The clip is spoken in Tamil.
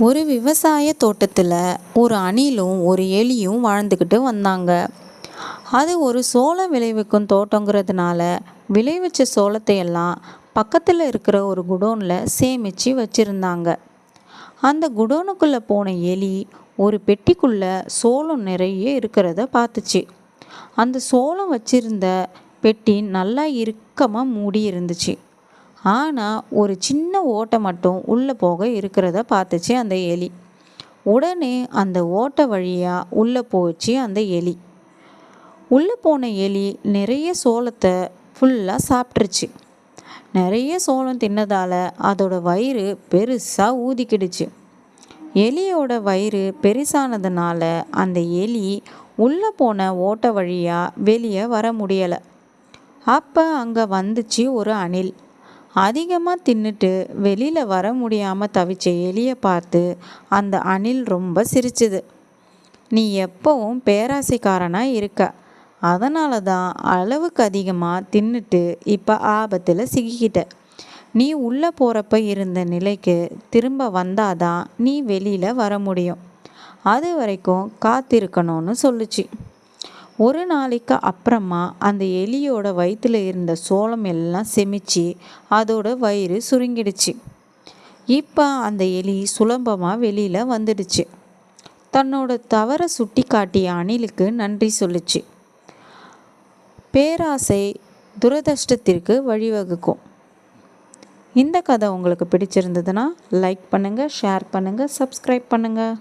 ஒரு விவசாய தோட்டத்தில் ஒரு அணிலும் ஒரு எலியும் வாழ்ந்துக்கிட்டு வந்தாங்க. அது ஒரு சோளம் விளைவிக்கும் தோட்டங்கிறதுனால விளைவிச்ச சோளத்தை எல்லாம் பக்கத்தில் இருக்கிற ஒரு குடோனில் சேமித்து வச்சுருந்தாங்க. அந்த குடோனுக்குள்ளே போன எலி ஒரு பெட்டிக்குள்ளே சோளம் நிறைய இருக்கிறத பார்த்துச்சு. அந்த சோளம் வச்சிருந்த பெட்டி நல்லா இறுக்கமாக மூடி இருந்துச்சு. ஆனால் ஒரு சின்ன ஓட்டை மட்டும் உள்ளே போக இருக்கிறத பார்த்துச்சு அந்த எலி. உடனே அந்த ஓட்டை வழியாக உள்ளே போச்சு அந்த எலி. உள்ளே போன எலி நிறைய சோளத்தை ஃபுல்லாக சாப்பிட்ருச்சு. நிறைய சோளம் தின்னதால் அதோட வயிறு பெருசாக ஊதிக்கிடுச்சு. எலியோட வயிறு பெருசானதுனால அந்த எலி உள்ளே போன ஓட்டை வழியாக வெளியே வர முடியலை. அப்போ அங்கே வந்துச்சு ஒரு அணில். அதிகமாக தின்னுட்டு வெளியில் வர முடியாமல் தவிச்ச எலியை பார்த்து அந்த அணில் ரொம்ப சிரிச்சுது. நீ எப்பவும் பேராசைக்காரனாக இருக்க, அதனால தான் அளவுக்கு அதிகமாக தின்னுட்டு இப்போ ஆபத்தில் சிக்கிக்கிட்ட. நீ உள்ளே போகிறப்ப இருந்த நிலைக்கு திரும்ப வந்தாதான் நீ வெளியில் வர முடியும். அது வரைக்கும் காத்திருக்கணும்னு சொல்லுச்சு. ஒரு நாளைக்கு அப்புறமா அந்த எலியோட வயிற்றில் இருந்த சோளம் எல்லாம் செமிச்சு அதோட வயிறு சுருங்கிடுச்சு. இப்போ அந்த எலி சுலபமாக வெளியில் வந்துடுச்சு. தன்னோட தவறை சுட்டி காட்டிய அணிலுக்கு நன்றி சொல்லுச்சு. பேராசை துரதிர்ஷ்டத்திற்கு வழிவகுக்கும். இந்த கதை உங்களுக்கு பிடிச்சிருந்ததுன்னா லைக் பண்ணுங்கள், ஷேர் பண்ணுங்கள், சப்ஸ்கிரைப் பண்ணுங்கள்.